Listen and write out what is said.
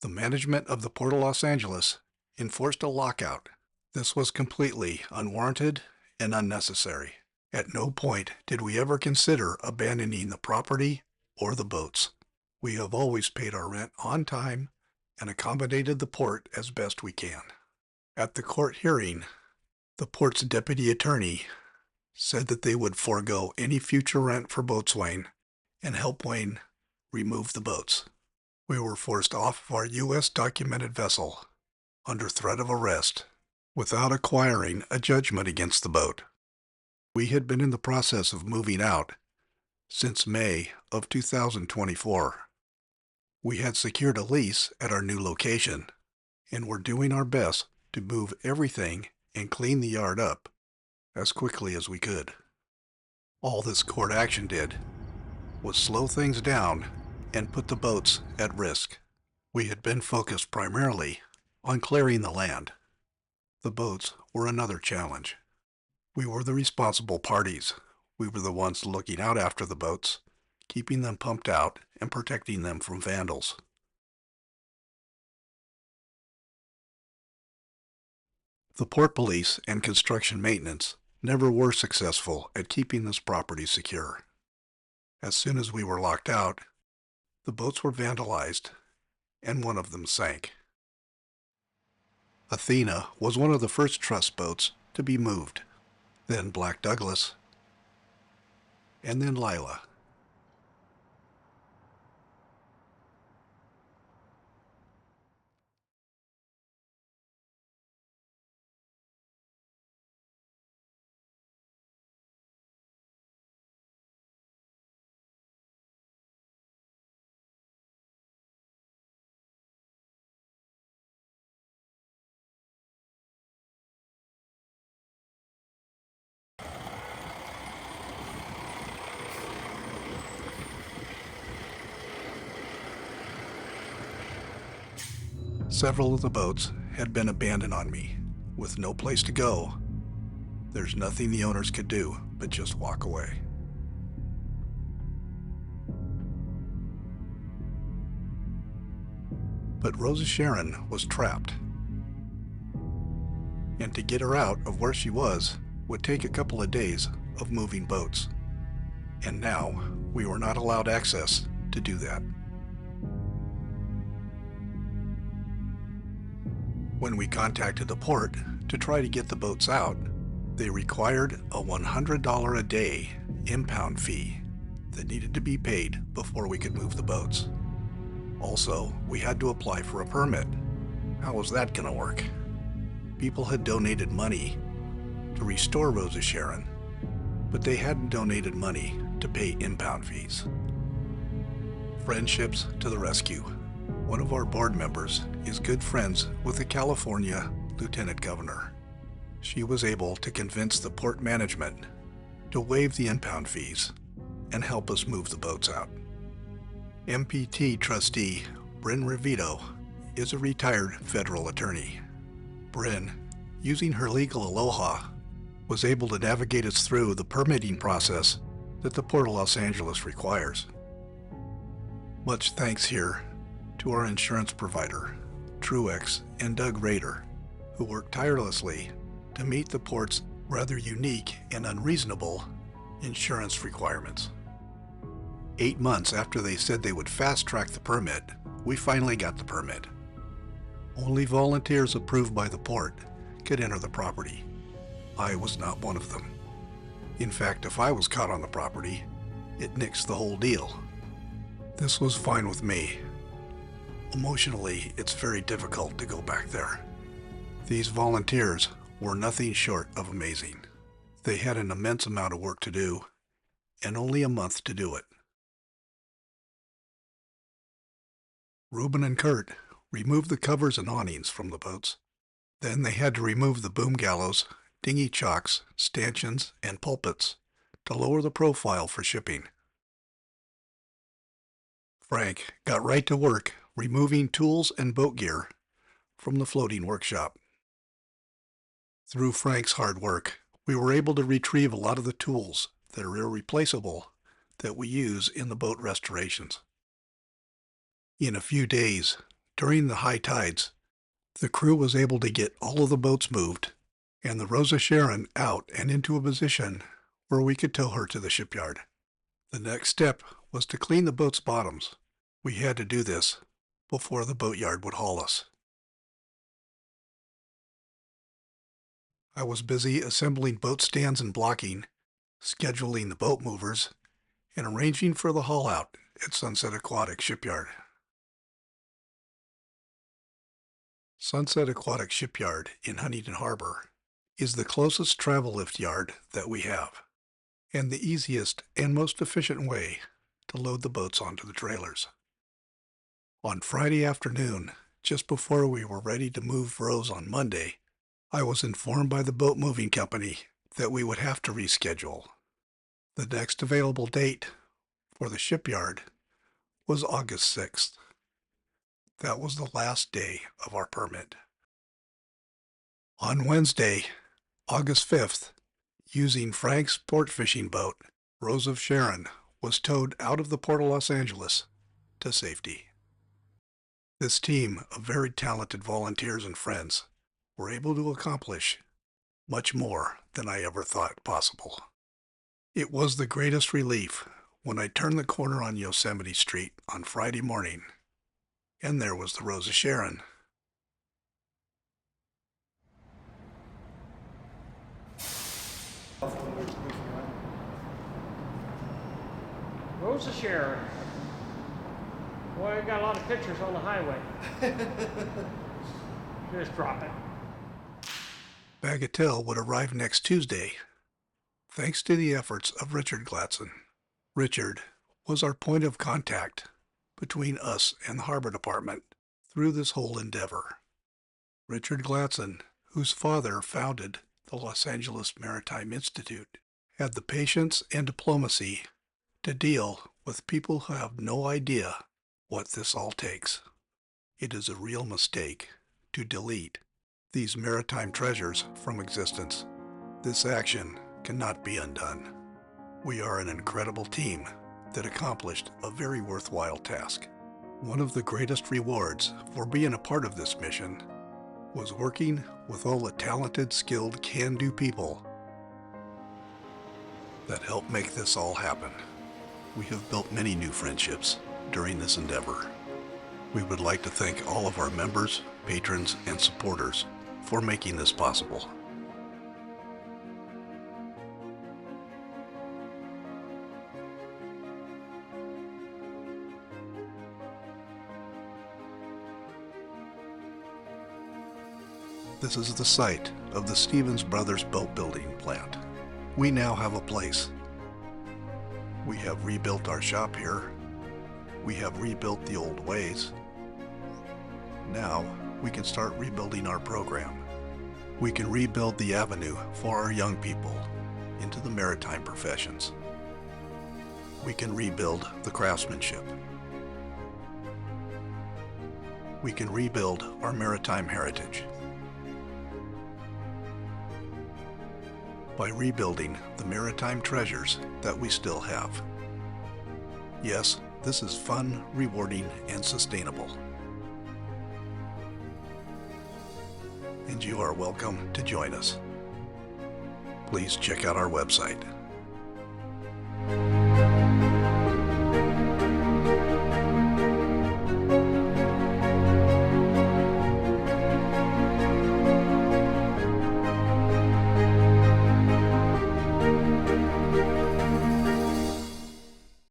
The management of the Port of Los Angeles enforced a lockout. This was completely unwarranted and unnecessary. At no point did we ever consider abandoning the property or the boats. We have always paid our rent on time and accommodated the port as best we can. At the court hearing, the port's deputy attorney said that they would forego any future rent for Boatswain and help Wayne remove the boats. We were forced off of our U.S. documented vessel under threat of arrest without acquiring a judgment against the boat. We had been in the process of moving out since May of 2024. We had secured a lease at our new location and were doing our best to move everything and clean the yard up as quickly as we could. All this court action did was slow things down and put the boats at risk. We had been focused primarily on clearing the land. The boats were another challenge. We were the responsible parties. We were the ones looking out after the boats, keeping them pumped out and protecting them from vandals. The port police and construction maintenance never were successful at keeping this property secure. As soon as we were locked out, the boats were vandalized, and one of them sank. Athena was one of the first trust boats to be moved, then Black Douglas, and then Lila. Several of the boats had been abandoned on me. With no place to go, there's nothing the owners could do but just walk away. But Rosa Sharon was trapped. And to get her out of where she was would take a couple of days of moving boats. And now we were not allowed access to do that. When we contacted the port to try to get the boats out, they required a $100 a day impound fee that needed to be paid before we could move the boats. Also, we had to apply for a permit. How was that going to work? People had donated money to restore Rosa Sharon, but they hadn't donated money to pay impound fees. Friendships to the rescue. One of our board members is good friends with the California Lieutenant Governor. She was able to convince the port management to waive the impound fees and help us move the boats out. MPT trustee Bryn Revito is a retired federal attorney. Bryn, using her legal aloha, was able to navigate us through the permitting process that the Port of Los Angeles requires. Much thanks here to our insurance provider, Truex and Doug Rader, who worked tirelessly to meet the port's rather unique and unreasonable insurance requirements. 8 months after they said they would fast-track the permit, we finally got the permit. Only volunteers approved by the port could enter the property. I was not one of them. In fact, if I was caught on the property, it nixed the whole deal. This was fine with me. Emotionally, it's very difficult to go back there. These volunteers were nothing short of amazing. They had an immense amount of work to do, and only a month to do it. Reuben and Kurt removed the covers and awnings from the boats. Then they had to remove the boom gallows, dinghy chocks, stanchions, and pulpits to lower the profile for shipping. Frank got right to work removing tools and boat gear from the floating workshop. Through Frank's hard work, we were able to retrieve a lot of the tools that are irreplaceable that we use in the boat restorations. In a few days, During the high tides, the crew was able to get all of the boats moved and the Rosa Sharon out and into a position where we could tow her to the shipyard. The next step was to clean the boat's bottoms. We had to do this before the boatyard would haul us. I was busy assembling boat stands and blocking, scheduling the boat movers, and arranging for the haul out at Sunset Aquatic Shipyard. Sunset Aquatic Shipyard in Huntington Harbor is the closest travel lift yard that we have, and the easiest and most efficient way to load the boats onto the trailers. On Friday afternoon, just before we were ready to move Rose on Monday, I was informed by the boat moving company that we would have to reschedule. The next available date for the shipyard was August 6th. That was the last day of our permit. On Wednesday, August 5th, using Frank's sport fishing boat, Rose of Sharon was towed out of the Port of Los Angeles to safety. This team of very talented volunteers and friends were able to accomplish much more than I ever thought possible. It was the greatest relief when I turned the corner on Yosemite Street on Friday morning, and there was the Rosa Sharon. Rosa Sharon. Boy, I got a lot of pictures on the highway. Just drop it. Bagatelle would arrive next Tuesday, thanks to the efforts of Richard Gladson. Richard was our point of contact between us and the Harbor Department through this whole endeavor. Richard Gladson, whose father founded the Los Angeles Maritime Institute, had the patience and diplomacy to deal with people who have no idea what this all takes. It is a real mistake to delete these maritime treasures from existence. This action cannot be undone. We are an incredible team that accomplished a very worthwhile task. One of the greatest rewards for being a part of this mission was working with all the talented, skilled, can-do people that helped make this all happen. We have built many new friendships during this endeavor. We would like to thank all of our members, patrons, and supporters for making this possible. This is the site of the Stevens Brothers boat building plant. We now have a place. We have rebuilt our shop here. We have rebuilt the old ways. Now we can start rebuilding our program. We can rebuild the avenue for our young people into the maritime professions. We can rebuild the craftsmanship. We can rebuild our maritime heritage. By rebuilding the maritime treasures that we still have. Yes, this is fun, rewarding, and sustainable. And you are welcome to join us. Please check out our website.